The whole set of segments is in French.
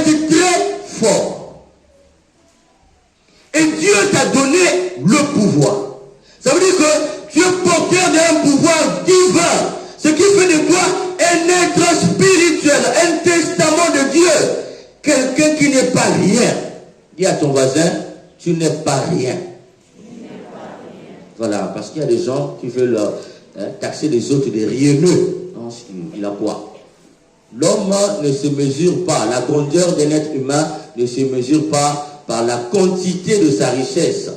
être très fort. Et Dieu t'a donné le pouvoir. Ça veut dire que tu es porteur d'un pouvoir divin. Ce qui fait de toi un être spirituel, un testament de Dieu. Quelqu'un qui n'est pas rien. Dis à ton voisin, tu n'es pas rien. Voilà, parce qu'il y a des gens qui veulent taxer les autres des rienneux. Non, il a quoi? L'homme ne se mesure pas, la grandeur d'un être humain ne se mesure pas par la quantité de sa richesse.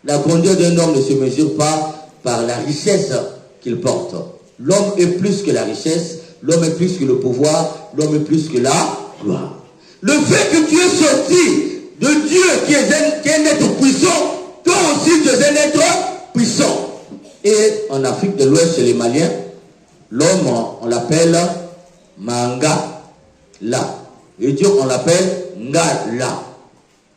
La grandeur d'un homme ne se mesure pas par la richesse qu'il porte. L'homme est plus que la richesse, l'homme est plus que le pouvoir, l'homme est plus que la gloire. Le fait que tu es sorti de Dieu qui est un être puissant, toi aussi tu es un être puissant. Et en Afrique de l'Ouest, chez les Maliens, l'homme, on l'appelle Manga La. Et Dieu, on l'appelle Ngala.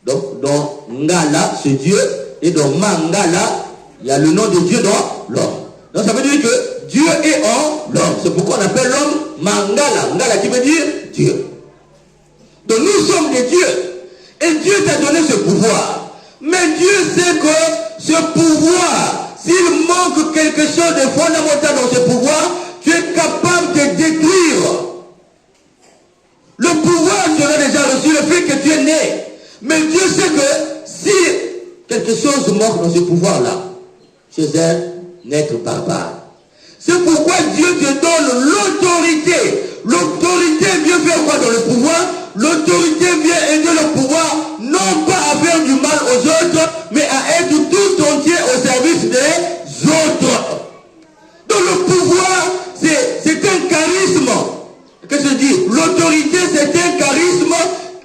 Donc, dans Ngala, c'est Dieu. Et dans Mangala, il y a le nom de Dieu dans l'homme. Donc, ça veut dire que Dieu est en l'homme. C'est pourquoi on appelle l'homme Mangala. Ngala qui veut dire Dieu. Donc, nous sommes des dieux. Et Dieu t'a donné ce pouvoir. Mais Dieu sait que ce pouvoir, s'il manque quelque chose de fondamental dans ce pouvoir, tu es capable de détruire. Le pouvoir, tu as déjà reçu le fait que tu es né. Mais Dieu sait que si quelque chose manque dans ce pouvoir-là, tu es un être barbare. C'est pourquoi Dieu te donne l'autorité. L'autorité vient faire quoi dans le pouvoir? L'autorité vient aider le pouvoir, non pas à faire du mal aux autres, mais à être tout entier au service des autres. Donc le pouvoir, c'est un charisme. Qu'est-ce que je dis? L'autorité, c'est un charisme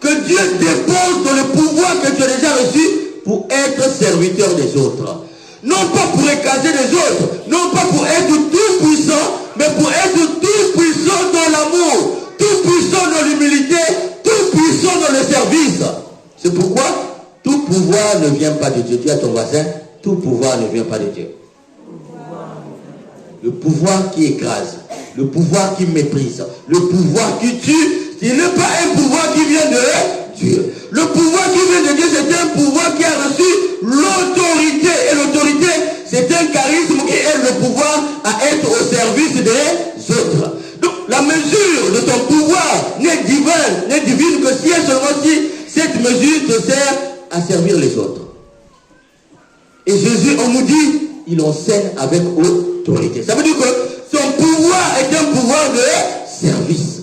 que Dieu dépose dans le pouvoir que tu as déjà reçu pour être serviteur des autres. Non pas pour écraser les autres, non pas pour être tout puissant, mais pour être tout puissant dans l'amour, tout puissant dans l'humilité, tout puissant dans le service. C'est pourquoi tout pouvoir ne vient pas de Dieu. Dis à ton voisin, tout pouvoir ne vient pas de Dieu. Le pouvoir qui écrase, le pouvoir qui méprise, le pouvoir qui tue, ce n'est pas un pouvoir qui vient de Dieu. Le pouvoir qui vient de Dieu, c'est un pouvoir qui a reçu l'autorité. Et l'autorité, c'est un charisme qui aide le pouvoir à être au service des autres. Donc, la mesure de ton pouvoir n'est divine que si et seulement si cette mesure te sert à servir les autres. Et Jésus, on nous dit, il enseigne avec autorité. Ça veut dire que son pouvoir est un pouvoir de service.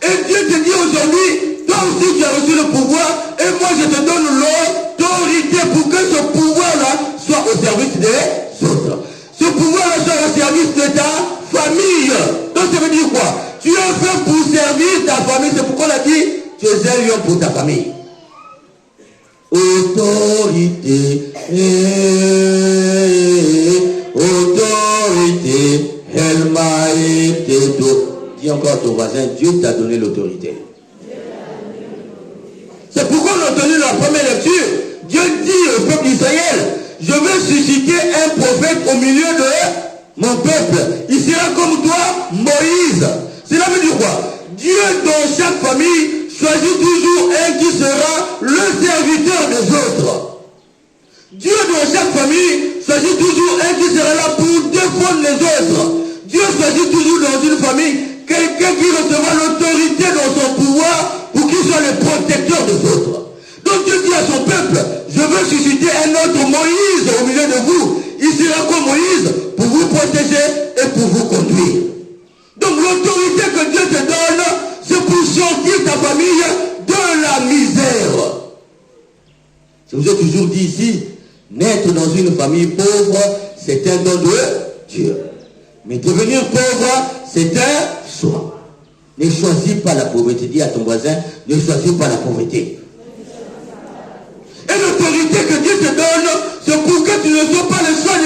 Et Dieu te dit aujourd'hui, toi aussi tu as reçu le pouvoir, et moi je te donne l'autorité pour que ce pouvoir-là soit au service des autres. Ce pouvoir-là soit au service de ta famille. Donc ça veut dire quoi? Tu es fait pour servir ta famille, c'est pourquoi on a dit, tu es un lion pour ta famille. Autorité, autorité, elle m'a été donnée. Dis encore à ton voisin, Dieu t'a donné l'autorité. C'est pourquoi on a entendu la première lecture. Dieu dit au peuple d'Israël, je vais susciter un prophète au milieu de mon peuple. Il sera comme toi, Moïse. Cela veut dire quoi? Dieu dans chaque famille choisit toujours un qui sera le serviteur des autres. Dieu dans chaque famille choisit toujours un qui sera là pour défendre les autres. Dieu choisit toujours dans une famille quelqu'un qui recevra l'autorité dans son pouvoir pour qu'il soit le protecteur des autres. Donc Dieu dit à son peuple, je veux susciter un autre Moïse au milieu de vous. Il sera comme Moïse pour vous protéger et pour vous conduire. Donc l'autorité que Dieu te donne, c'est pour sortir ta famille de la misère. Je vous ai toujours dit ici, naître dans une famille pauvre, c'est un don de Dieu. Mais devenir pauvre, c'est un choix. Ne choisis pas la pauvreté. Dis à ton voisin, ne choisis pas la pauvreté. Et l'autorité que Dieu te donne, c'est pour que tu ne sois pas le choix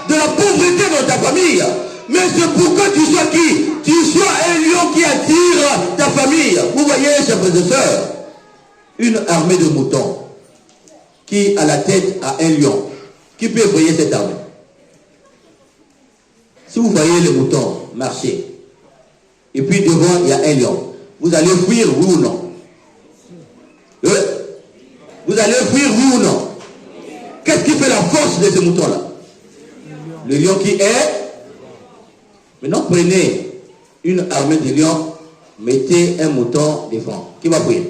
de la pauvreté dans ta famille. Mais c'est pour que tu sois qui? Tu sois un lion qui attire ta famille. Vous voyez, chers frères et sœurs, une armée de moutons qui à la tête a un lion. Qui peut effrayer cette armée? Si vous voyez les moutons marcher, et puis devant il y a un lion, vous allez fuir, oui ou non? vous allez fuir, oui ou non? Qu'est-ce qui fait la force de ce mouton-là? Le lion qui est. Maintenant, prenez une armée de lions, mettez un mouton devant. Qui va fuir?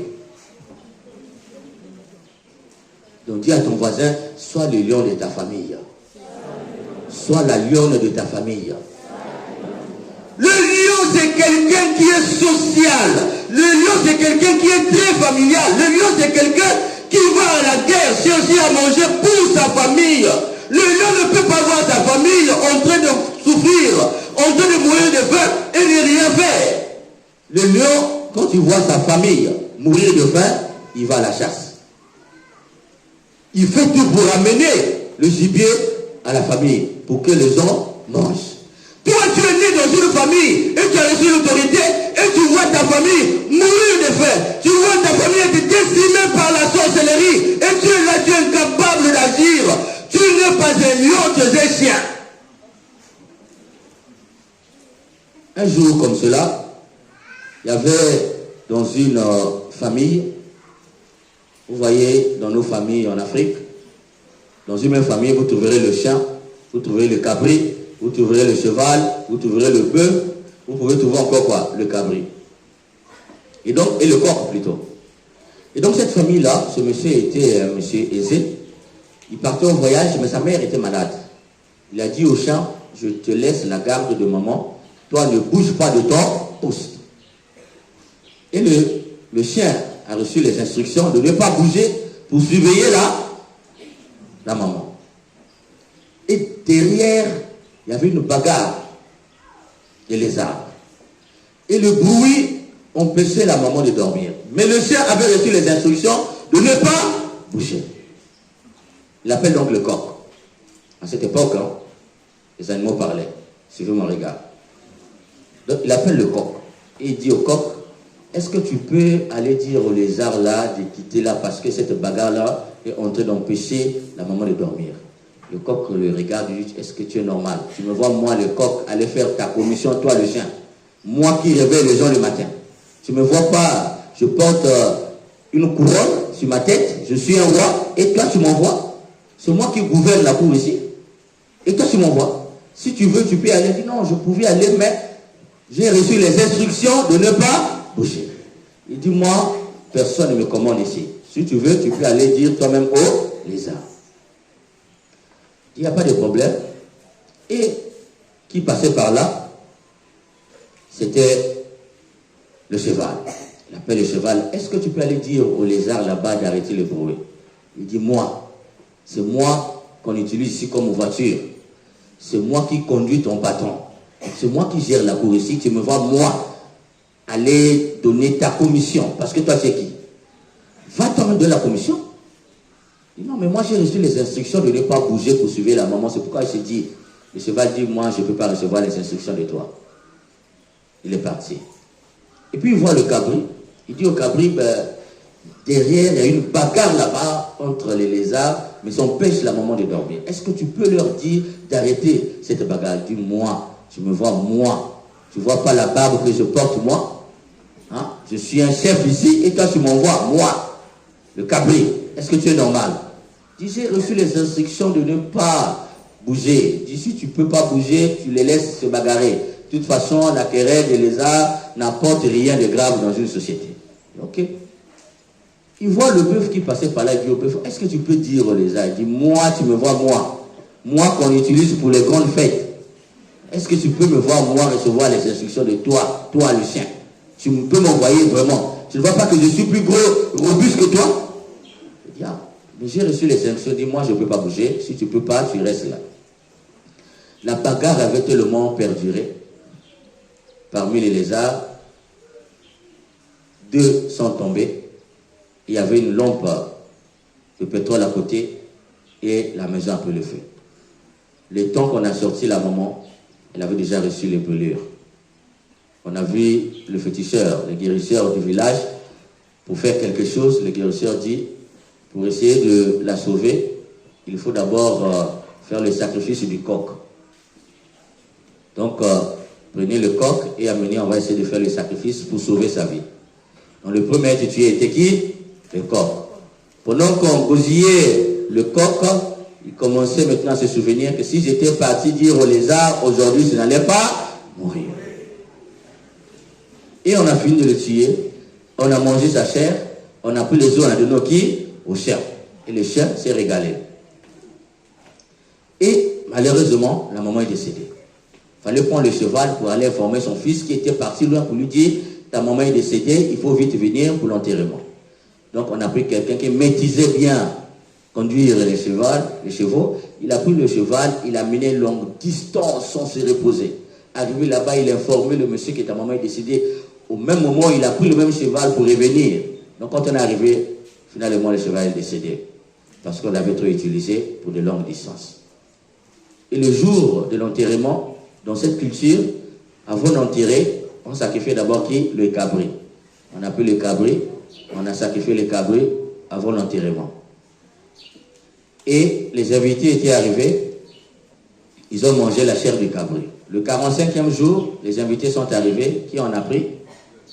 Donc dis à ton voisin, sois le lion de ta famille. Sois la lionne de ta famille. Le lion, c'est quelqu'un qui est social. Le lion, c'est quelqu'un qui est très familial. Le lion, c'est quelqu'un qui va à la guerre chercher à manger pour sa famille. Le lion ne peut pas voir sa famille en train de souffrir, en train de mourir de faim et ne rien faire. Le lion, quand il voit sa famille mourir de faim, il va à la chasse. Il fait tout pour amener le gibier à la famille, pour que les gens mangent. Toi, tu es né dans une famille et tu as reçu l'autorité et tu vois ta famille mourir de faim. Tu vois ta famille être décimée par la sorcellerie et tu es là, tu es incapable d'agir. Tu n'es pas un lion, tu es un chien. Un jour comme cela, il y avait dans une famille, vous voyez, dans nos familles en Afrique, dans une même famille, vous trouverez le chien, vous trouverez le cabri, vous trouverez le cheval, vous trouverez le bœuf, vous pouvez trouver encore quoi? Le cabri. Et donc, et le coq plutôt. Et donc cette famille-là, ce monsieur était un monsieur aisé, il partait au voyage, mais sa mère était malade. Il a dit au chien, je te laisse la garde de maman, toi ne bouge pas de ton poste. Et le chien a reçu les instructions de ne pas bouger pour surveiller la maman. Et derrière, il y avait une bagarre de lézards. Et le bruit empêchait la maman de dormir. Mais le chien avait reçu les instructions de ne pas bouger. Il appelle donc le coq. À cette époque, les animaux parlaient. Suivez mon regard. Donc il appelle le coq. Et il dit au coq, est-ce que tu peux aller dire au lézard là de quitter là parce que cette bagarre là est en train d'empêcher la maman de dormir? Le coq le regarde et dit, est-ce que tu es normal? Tu me vois, moi, le coq, aller faire ta commission, toi, le chien. Moi qui réveille les gens le matin. Tu me vois pas, je porte une couronne sur ma tête, je suis un roi, et toi, tu m'envoies. C'est moi qui gouverne la cour ici. Et toi, tu m'envoies. Si tu veux, tu peux aller. Il dit, non, je pouvais aller, mais j'ai reçu les instructions de ne pas bouger. Il dit, moi, personne ne me commande ici. Si tu veux, tu peux aller dire toi-même au lézard. Il n'y a pas de problème. Et qui passait par là, c'était le cheval. Il appelle le cheval, est-ce que tu peux aller dire au lézard là-bas d'arrêter le bruit? Il dit, moi, c'est moi qu'on utilise ici comme voiture. C'est moi qui conduis ton patron. C'est moi qui gère la cour ici. Tu me vois, moi, aller donner ta commission. Parce que toi, c'est qui? Va toi-même donner la commission. Il dit, non, mais moi, j'ai reçu les instructions de ne pas bouger pour suivre la maman. C'est pourquoi il s'est dit, le cheval dit, moi, je ne peux pas recevoir les instructions de toi. Il est parti. Et puis, il voit le cabri. Il dit au cabri, ben, derrière, il y a une bagarre là-bas entre les lézards, mais ça empêche la maman de dormir. Est-ce que tu peux leur dire d'arrêter cette bagarre? Il dit, moi, tu me vois, moi. Tu ne vois pas la barbe que je porte, moi? Hein? Je suis un chef ici, et toi, tu m'envoies, moi, le cabri. Est-ce que tu es normal? Il dit, j'ai reçu les instructions de ne pas bouger. Il dit, si tu ne peux pas bouger, tu les laisses se bagarrer. De toute façon, la querelle des lézards n'apporte rien de grave dans une société. Ok? Il voit le bœuf qui passait par là, il dit au bœuf, est-ce que tu peux dire aux lézards? Il dit, moi, tu me vois, moi qu'on utilise pour les grandes fêtes. Est-ce que tu peux me voir, moi, recevoir les instructions de toi, le chien? Tu peux m'envoyer vraiment. Tu ne vois pas que je suis plus gros, robuste que toi? Il dit, ah, mais j'ai reçu les instructions, il dit, moi, je ne peux pas bouger. Si tu ne peux pas, tu restes là. La bagarre avait tellement perduré. Parmi les lézards, 2 sont tombés. Il y avait une lampe de pétrole à côté et la maison a pris le feu. Le temps qu'on a sorti la maman, elle avait déjà reçu les brûlures. On a vu le féticheur, le guérisseur du village, pour faire quelque chose. Le guérisseur dit, pour essayer de la sauver, il faut d'abord faire le sacrifice du coq. Donc, prenez le coq et amenez, on va essayer de faire le sacrifice pour sauver sa vie. Donc, le premier à être tué était qui? Le coq. Pendant qu'on gosillait le coq, il commençait maintenant à se souvenir que si j'étais parti dire au lézard, aujourd'hui, je n'allais pas mourir. Et on a fini de le tuer, on a mangé sa chair, on a pris les os, on a donné au qui? Au chien. Et le chien s'est régalé. Et malheureusement, la maman est décédée. Il fallait prendre le cheval pour aller informer son fils qui était parti loin pour lui dire, ta maman est décédée, il faut vite venir pour l'enterrement. Donc on a pris quelqu'un qui maîtrisait bien conduire les chevaux. Il a pris le cheval, il a mené longue distance sans se reposer. Arrivé là-bas, il a informé le monsieur que ta maman est décédée. Au même moment, il a pris le même cheval pour revenir. Donc quand on est arrivé, finalement le cheval est décédé. Parce qu'on l'avait trop utilisé pour de longues distances. Et le jour de l'enterrement, dans cette culture, avant d'enterrer, on sacrifiait d'abord qui? Le cabri. On a pris le cabri, on a sacrifié le cabri avant l'enterrement. Et les invités étaient arrivés, ils ont mangé la chair du cabri. Le 45e jour, les invités sont arrivés, qui en a pris?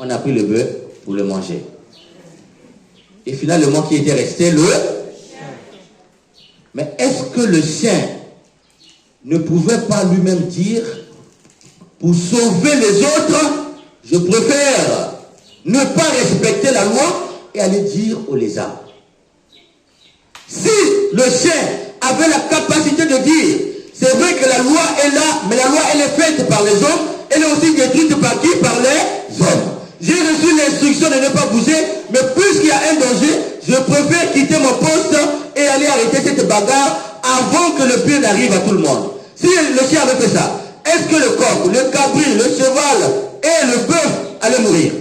On a pris le bœuf pour le manger. Et finalement, qui était resté? Le chien. Mais est-ce que le chien ne pouvait pas lui-même dire, pour sauver les autres, je préfère ne pas respecter la loi et aller dire au lézard? Si le chien avait la capacité de dire, c'est vrai que la loi est là, mais la loi elle est faite par les hommes, elle est aussi détruite par qui? Par les hommes. J'ai reçu l'instruction de ne pas bouger, mais puisqu'il y a un danger, je préfère quitter mon poste et aller arrêter cette bagarre avant que le pire n'arrive à tout le monde. Si le chien avait fait ça, est-ce que le coq, le cabri, le cheval et le bœuf allaient mourir?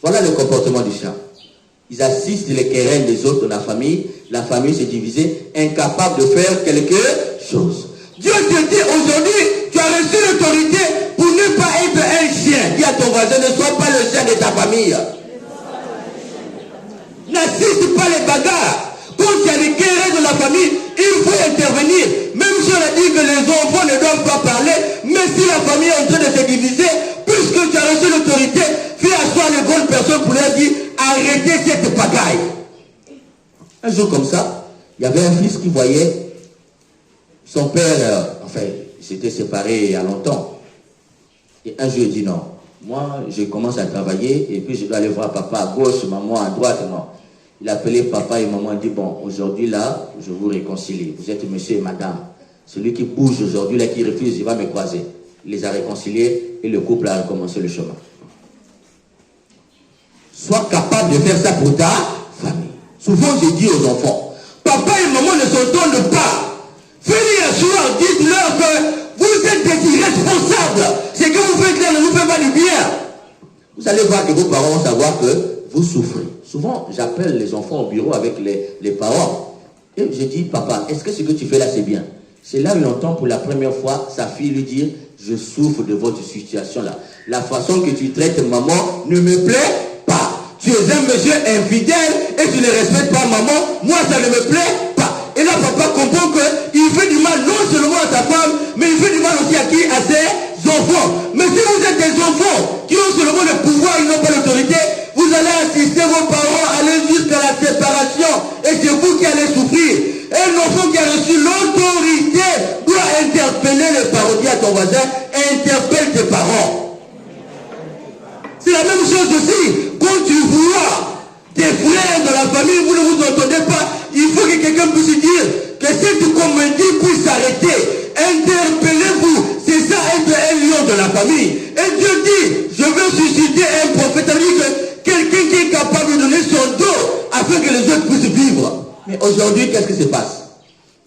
Voilà le comportement du chien. Ils assistent les querelles des autres de la famille s'est divisée, incapable de faire quelque chose. Dieu te dit aujourd'hui, tu as reçu l'autorité pour ne pas être un chien. Dis à ton voisin, ne sois pas le chien de ta famille. N'assiste pas les bagarres. Quand il y a des querelles de la famille, il faut intervenir. Même si on a dit que les enfants ne doivent pas parler, mais si la famille est en train de se diviser, puisque tu as reçu l'autorité, fais asseoir les bonnes personnes pour leur dire, arrêtez cette bagaille. Un jour comme ça, il y avait un fils qui voyait son père, il s'était séparé il y a longtemps. Et un jour il dit non, moi je commence à travailler et puis je dois aller voir papa à gauche, maman à droite, non. Il a appelé papa et maman, il dit bon, aujourd'hui là, je vous réconcilie. Vous êtes monsieur et madame. Celui qui bouge aujourd'hui, là, qui refuse, il va me croiser. Il les a réconciliés et le couple a recommencé le chemin. Sois capable de faire ça pour ta famille. Souvent, je dis aux enfants, papa et maman ne s'entendent pas. Faites-les asseoir, dites-leur que vous êtes des irresponsables. Ce que vous faites là ne vous fait pas du bien. Vous allez voir que vos parents vont savoir que vous souffrez. Souvent, j'appelle les enfants au bureau avec les parents. Et je dis, papa, est-ce que ce que tu fais là, c'est bien? C'est là où il entend pour la première fois sa fille lui dire, je souffre de votre situation là. La façon que tu traites maman ne me plaît pas. Tu es un monsieur infidèle et tu ne respectes pas maman. Moi, ça ne me plaît pas. Et là, papa comprend qu'il fait du mal non seulement à sa femme, mais il fait du mal aussi à qui? À ses enfants. Mais si vous êtes des enfants qui ont seulement le pouvoir, ils n'ont pas l'autorité, vous allez assister vos parents à aller jusqu'à la séparation. Et c'est vous qui allez souffrir. Un enfant qui a reçu l'autorité doit interpeller les parents. Dis à ton voisin, interpelle tes parents. C'est la même chose aussi. Quand tu vois tes frères de la famille, vous ne vous entendez pas, il faut que quelqu'un puisse dire que cette comédie puisse s'arrêter. Interpellez-vous. C'est ça être un lion de la famille. Et Dieu dit, je veux susciter un prophète. C'est-à-dire que quelqu'un qui est capable de donner son dos afin que les autres puissent vivre. Mais aujourd'hui, qu'est-ce qui se passe?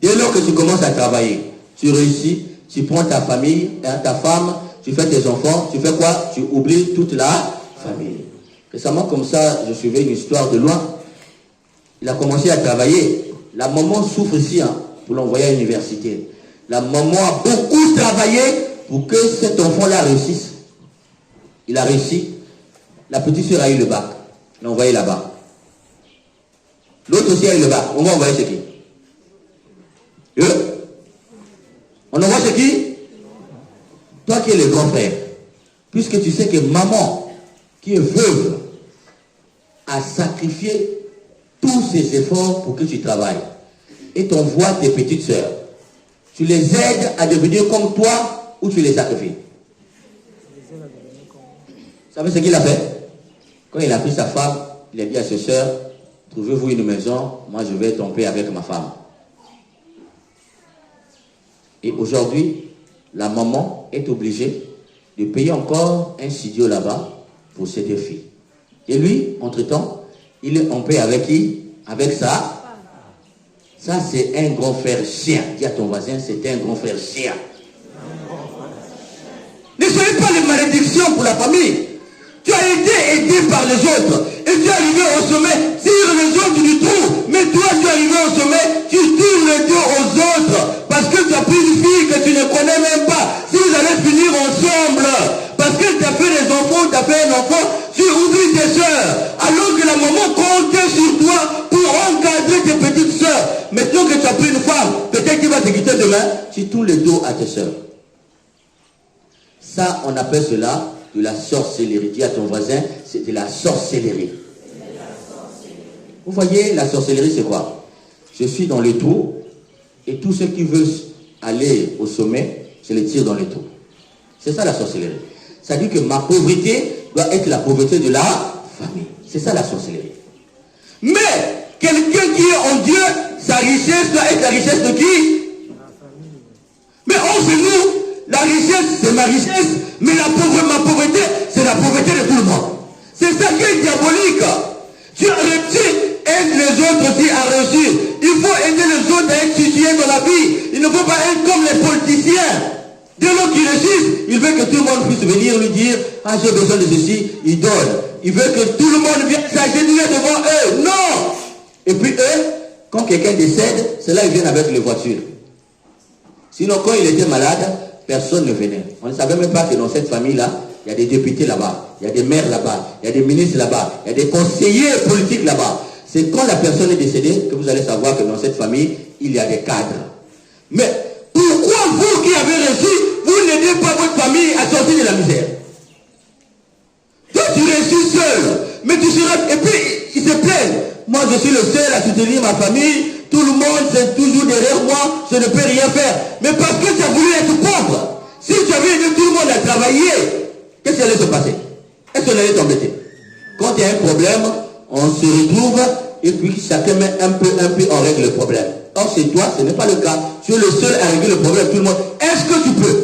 Dès lors que tu commences à travailler, tu réussis, tu prends ta famille, ta femme, tu fais tes enfants, tu fais quoi? Tu oublies toute la famille. Récemment, comme ça, je suivais une histoire de loin. Il a commencé à travailler. La maman souffre ici pour l'envoyer à l'université. La maman a beaucoup travaillé pour que cet enfant-là réussisse. Il a réussi. La petite soeur a eu le bac. On l'a envoyé là-bas. L'autre aussi a eu le bac. On va envoyer chez qui? On envoie chez qui? Toi qui es le grand frère. Puisque tu sais que maman, qui est veuve, a sacrifié tous ces efforts pour que tu travailles. Et t'envoies tes petites sœurs. Tu les aides à devenir comme toi ou tu les sacrifies. Vous savez ce qu'il a fait? Quand il a pris sa femme, il a dit à ses sœurs, trouvez-vous une maison, moi je vais tomber avec ma femme. Et aujourd'hui, la maman est obligée de payer encore un studio là-bas pour ses deux filles. Et lui, entre-temps, il est en paix avec qui? Avec ça. Ça, c'est un grand frère chien. Dis à ton voisin, c'est un grand frère chien. Ne soyez pas les malédictions pour la famille. Tu as été aidé par les autres. Et tu es arrivé au sommet. Tire les autres du trou. Mais toi, tu es arrivé au sommet. Tu tires le dos aux autres. Parce que tu as pris une fille que tu ne connais même pas. Si vous allez finir ensemble. Parce que tu as fait des enfants, tu as fait un enfant. Tu oublies tes soeurs. Alors que la maman comptait sur toi pour encadrer tes petites soeurs. Maintenant que tu as pris une femme, peut-être qu'il va te quitter demain. Tu tournes le dos à tes soeurs. Ça, on appelle cela de la sorcellerie. Dis à ton voisin, c'est de la sorcellerie. Vous voyez, la sorcellerie, c'est quoi? Je suis dans le trou et tous ceux qui veulent aller au sommet, je les tire dans le trou. C'est ça la sorcellerie. Ça dit que ma pauvreté doit être la pauvreté de la famille. C'est ça la sorcellerie. Mais quelqu'un qui est en Dieu, sa richesse doit être la richesse de qui? Mais entre nous, la richesse, c'est ma richesse, mais ma pauvreté, c'est la pauvreté de tout le monde. C'est ça qui est diabolique. Tu as réussi, aide les autres aussi à réussir. Il faut aider les autres à être situés dans la vie. Il ne faut pas être comme les politiciens. Dès lors qu'ils réussissent, il veut que tout le monde puisse venir lui dire, ah, j'ai besoin de ceci, il donne. Il veut que tout le monde vienne s'agenouiller devant eux. Non! Et puis eux, quand quelqu'un décède, c'est là qu'ils viennent avec les voitures. Sinon, quand il était malade, personne ne venait. On ne savait même pas que dans cette famille-là, il y a des députés là-bas, il y a des maires là-bas, il y a des ministres là-bas, il y a des conseillers politiques là-bas. C'est quand la personne est décédée que vous allez savoir que dans cette famille, il y a des cadres. Mais pourquoi vous qui avez réussi, vous n'aidez pas votre famille à sortir de la misère? Toi, tu réussis seul, mais tu seras... Et puis, ils se plaignent. Moi, je suis le seul à soutenir ma famille. Tout le monde, c'est toujours derrière moi. Je ne peux rien faire. Mais parce que tu as voulu être pauvre. Si tu avais aidé tout le monde à travailler, qu'est-ce qui allait se passer? Est-ce qu'on allait t'embêter? Quand il y a un problème, on se retrouve et puis chacun met un peu, on règle le problème. Or, chez toi, ce n'est pas le cas. Tu es le seul à régler le problème, tout le monde. Est-ce que tu peux?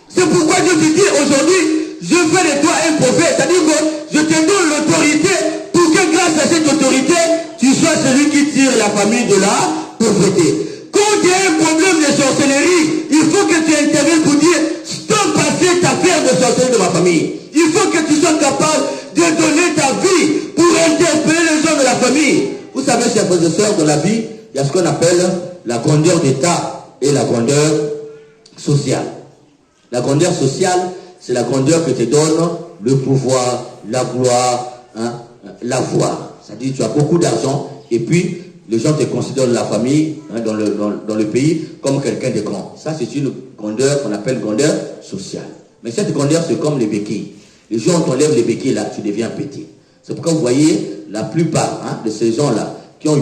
C'est pourquoi Dieu te dit aujourd'hui, je fais de toi un prophète. C'est-à-dire que je te donne l'autorité pour que grâce à cette autorité, tu sois celui qui tire la famille de la pauvreté. Quand il y a un problème de sorcellerie, il faut que tu interviennes pour dire, stop à cette affaire de sorcellerie de ma famille. Il faut que tu sois capable de donner ta vie pour interpeller les gens de la famille. Vous savez, chers frères et sœurs, dans la vie, il y a ce qu'on appelle la grandeur d'État et la grandeur sociale. La grandeur sociale, c'est la grandeur que te donne le pouvoir, la gloire, la voix. C'est-à-dire tu as beaucoup d'argent et puis les gens te considèrent dans la famille, dans le pays, comme quelqu'un de grand. Ça, c'est une grandeur qu'on appelle grandeur sociale. Mais cette grandeur, c'est comme les béquilles. Les gens, on t'enlève les béquilles là, tu deviens petit. C'est pourquoi vous voyez la plupart de ces gens-là qui ont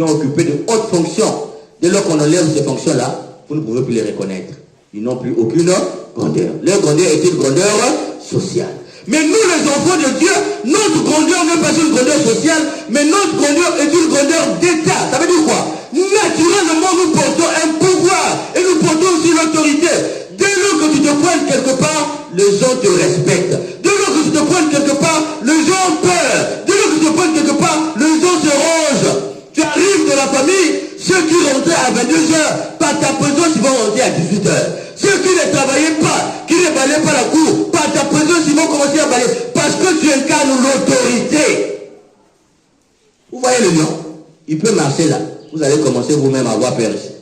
occupé de hautes fonctions. Dès lors qu'on enlève ces fonctions-là, vous ne pouvez plus les reconnaître. Ils n'ont plus aucune grandeur. Leur grandeur est une grandeur sociale. Mais nous, les enfants de Dieu, notre grandeur n'est pas une grandeur sociale, mais notre grandeur est une grandeur d'État. Ça veut dire quoi? Naturellement, nous portons un pouvoir et nous portons aussi l'autorité. Dès lors que tu te pointes quelque part, les gens te respectent. Dès lors que tu te pointes quelque part, les gens ont peur. Dès lors que tu te pointes quelque part, les gens se rangent. Tu arrives de la famille, ceux qui rentraient à 22h, par ta présence, ils vont rentrer à 18h. Ceux qui ne travaillaient pas, qui ne balayaient pas la cour, par ta présence, ils vont commencer à balayer. Parce que tu incarnes l'autorité. Vous voyez le lion? Il peut marcher là. Vous allez commencer vous-même à avoir peur ici.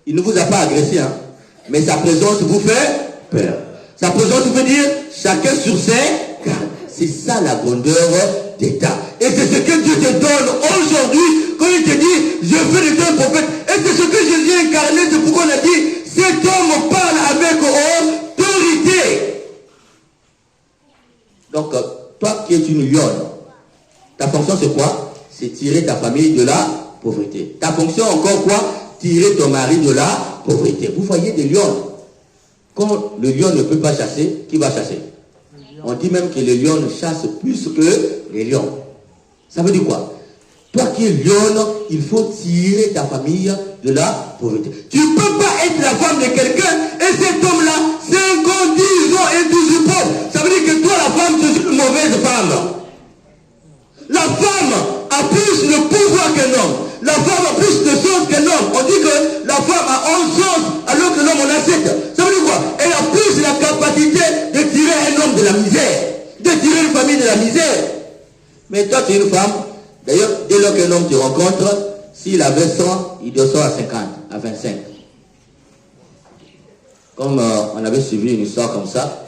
Il ne vous a pas agressé, mais sa présence vous fait peur. Sa présence veut dire chacun sur ses gardes. C'est ça la grandeur d'État. Et c'est ce que Dieu te donne aujourd'hui quand il te dit, je fais de toi un prophète. Et c'est ce que Jésus a incarné, c'est pourquoi on a dit, cet homme parle avec autorité. Donc, toi qui es une lionne, ta fonction c'est quoi? c'est tirer ta famille de la pauvreté. Ta fonction encore quoi? Tirer ton mari de la pauvreté. Vous voyez des lions. Quand le lion ne peut pas chasser, qui va chasser? On dit même que les lions chassent plus que les lions. Ça veut dire quoi? Toi qui es lion, il faut tirer ta famille de la pauvreté. Tu ne peux pas être la femme de quelqu'un et cet homme-là, 5 ans, 10 ans et toujours pauvre. Ça veut dire que toi, la femme, tu es une mauvaise femme. La femme a plus de pouvoir qu'un homme. La femme a plus de choses qu'un homme. On dit que la femme a 11 choses alors que l'homme en a 7. Ça veut dire quoi? Elle a plus la capacité de tirer un homme de la misère, de tirer une famille de la misère. Mais toi, tu es une femme. D'ailleurs, dès lors qu'un homme te rencontre, s'il avait 100, il descend à 50, à 25. Comme on avait suivi une histoire comme ça,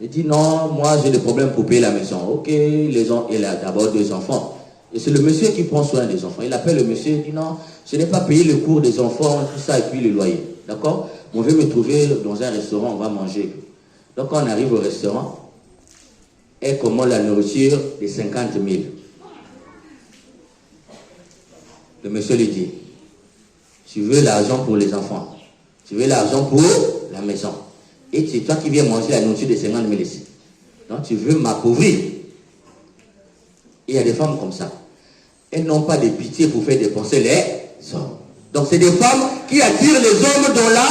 il dit non, moi j'ai des problèmes pour payer la maison. Ok, il a d'abord 2 enfants. Et c'est le monsieur qui prend soin des enfants. Il appelle le monsieur, il dit non, je n'ai pas payé le cours des enfants, tout ça, et puis le loyer. D'accord? On veut me trouver dans un restaurant, on va manger. Donc quand on arrive au restaurant, et commande la nourriture de 50 000. Le monsieur lui dit, tu veux l'argent pour les enfants, tu veux l'argent pour la maison. Et c'est toi qui viens manger la nourriture de 50 000 ici. Donc tu veux m'appauvrir. Et il y a des femmes comme ça. Elles n'ont pas de pitié pour faire dépenser les hommes. Donc c'est des femmes qui attirent les hommes dans la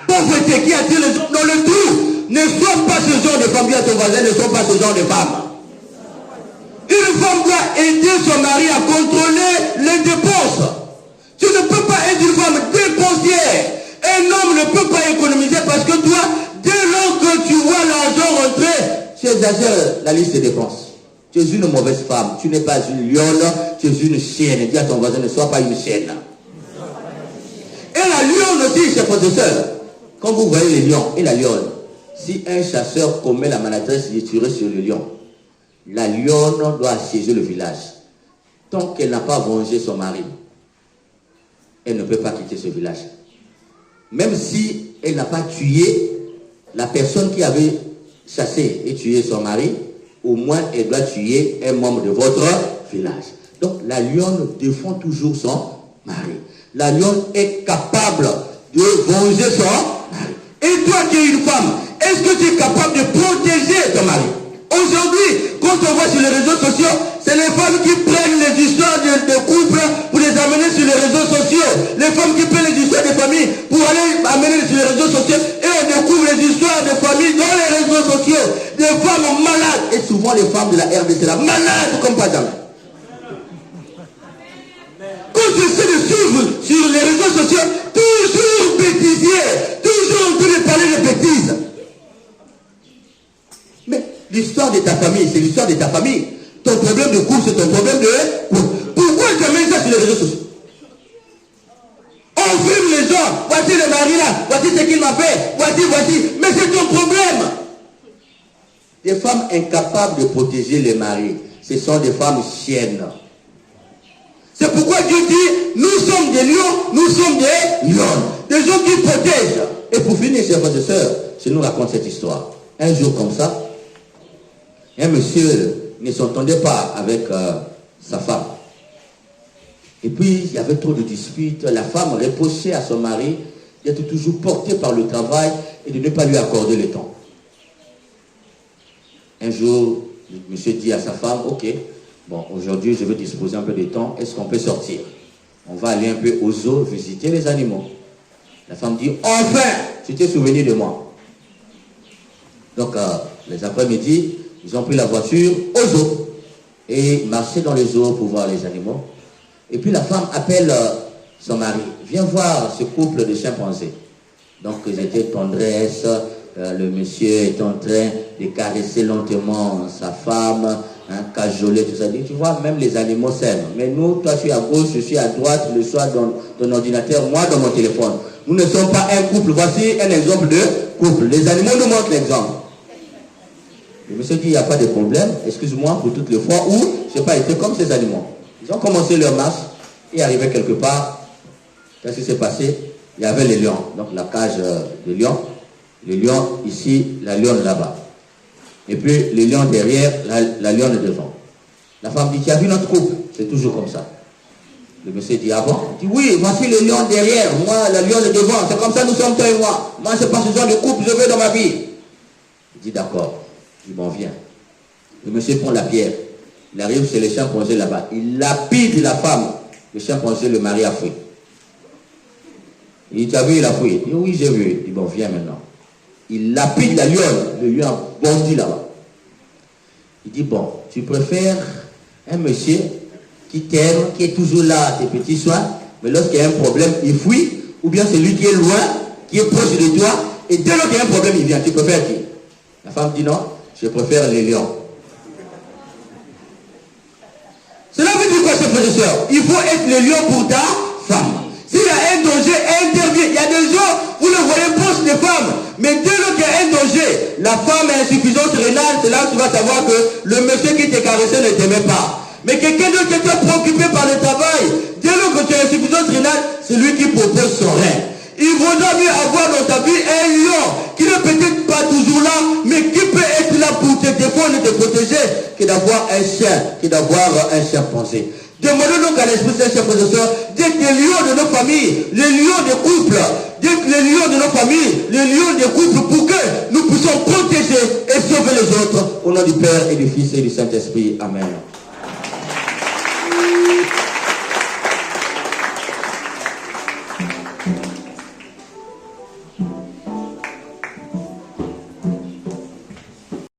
pauvreté, qui attirent les hommes dans le trou. Ne sois pas ce genre de femme, bien ton voisin, ne sois pas ce genre de femme. Une femme doit aider son mari à contrôler les dépenses. Tu ne peux pas être une femme dépensière. Un homme ne peut pas économiser parce que toi, dès lors que tu vois l'argent rentrer, tu exagères la liste des dépenses. Tu es une mauvaise femme. Tu n'es pas une lionne, tu es une chienne. Dis à ton voisin, ne sois pas une chienne. Et la lionne aussi, chers frères et sœurs. Quand vous voyez les lions et la lionne, si un chasseur commet la maladresse, il est tiré sur le lion. La lionne doit assiéger le village. Tant qu'elle n'a pas vengé son mari, elle ne peut pas quitter ce village. Même si elle n'a pas tué la personne qui avait chassé et tué son mari, au moins elle doit tuer un membre de votre village. Donc la lionne défend toujours son mari. La lionne est capable de venger son mari. Et toi qui es une femme, est-ce que tu es capable de protéger ton mari? Aujourd'hui, quand on voit sur les réseaux sociaux, c'est les femmes qui prennent les histoires de couples pour les amener sur les réseaux sociaux. Les femmes qui prennent les histoires de famille pour aller amener sur les réseaux sociaux. Et on découvre les histoires de famille dans les réseaux sociaux. Des femmes malades. Et souvent les femmes de la RDC là, malades comme pas jamais. Quand j'essaie de suivre sur les réseaux sociaux, toujours bêtisier, toujours en train de parler de bêtises. Mais l'histoire de ta famille, c'est l'histoire de ta famille. Ton problème de couple, c'est ton problème de couple. Pourquoi tu mets ça sur les réseaux sociaux? On filme les gens. Voici le mari là. Voici ce qu'il m'a fait. Voici. Mais c'est ton problème. Des femmes incapables de protéger les maris, ce sont des femmes chiennes. C'est pourquoi Dieu dit, nous sommes des lions, nous sommes des lions. Des gens qui protègent. Et pour finir, chers frères et sœurs, je nous raconte cette histoire. Un jour comme ça, un monsieur ne s'entendait pas avec sa femme. Et puis, il y avait trop de disputes. La femme reprochait à son mari d'être toujours porté par le travail et de ne pas lui accorder le temps. Un jour, le monsieur dit à sa femme, ok, bon, aujourd'hui, je vais disposer un peu de temps. Est-ce qu'on peut sortir? On va aller un peu au zoo, visiter les animaux. La femme dit, enfin, tu t'es souvenu de moi. Donc, les après-midi, ils ont pris la voiture au zoo et marchaient dans les zoos pour voir les animaux. Et puis la femme appelle son mari. Viens voir ce couple de chimpanzés. Donc ils étaient tendresse. Le monsieur est en train de caresser lentement sa femme, cajoler, tout ça. Tu vois, même les animaux s'aiment. Mais nous, toi tu es à gauche, je suis à droite, le soir dans ton ordinateur, moi dans mon téléphone. Nous ne sommes pas un couple. Voici un exemple de couple. Les animaux nous montrent l'exemple. Le monsieur dit, il n'y a pas de problème, excuse-moi pour toutes les fois où je n'ai pas été comme ces animaux. Ils ont commencé leur marche et arrivaient quelque part. Qu'est-ce qui s'est passé? Il y avait les lions, donc la cage de lions. Les lions ici, la lionne là-bas. Et puis les lions derrière, la lionne devant. La femme dit, tu as vu notre couple? C'est toujours comme ça. Le monsieur dit, ah bon? Il dit, oui, voici le lion derrière, moi, le lion est devant. C'est comme ça, nous sommes toi et moi. Moi, c'est pas ce genre de couple que je veux dans ma vie. Il dit, d'accord. Il dit, bon, viens. Le monsieur prend la pierre. Il arrive chez le chimpanzé là-bas. Il lapide la femme. Le chimpanzé, le mari a fui. Il dit, tu as vu, il a fui? Il dit, oui, j'ai vu. Il dit, bon, viens maintenant. Il lapide la lionne. Le lion bondit là-bas. Il dit, bon, tu préfères un monsieur qui t'aime, qui est toujours là à tes petits soins, mais lorsqu'il y a un problème, il fuit, ou bien celui qui est loin, qui est proche de toi, et dès lors qu'il y a un problème, il vient. Tu préfères qui? La femme dit non, je préfère les lions. Cela veut dire quoi, chers frères et sœurs? Il faut être le lion pour ta femme. S'il y a un danger, intervient. Il y a des gens, vous le voyez proche des femmes, mais dès lors qu'il y a un danger, la femme a insuffisance rénale, c'est là que tu vas savoir que le monsieur qui te caressait ne t'aimait pas. Mais quelqu'un d'autre qui était préoccupé par le travail, dès lors que tu as insuffisance rénale, c'est lui qui propose son rein. Il vaudra mieux avoir dans ta vie un lion qui n'est peut-être pas toujours là, mais qui peut être là pour te défendre et te protéger, que d'avoir un chien, que d'avoir un chimpanzé. Demandons donc à l'Esprit Saint, chers frères et sœurs, d'être les lions de nos familles, les lions des couples, d'être les lions de nos familles, les lions des couples, pour que nous puissions protéger et sauver les autres. Au nom du Père et du Fils et du Saint-Esprit. Amen.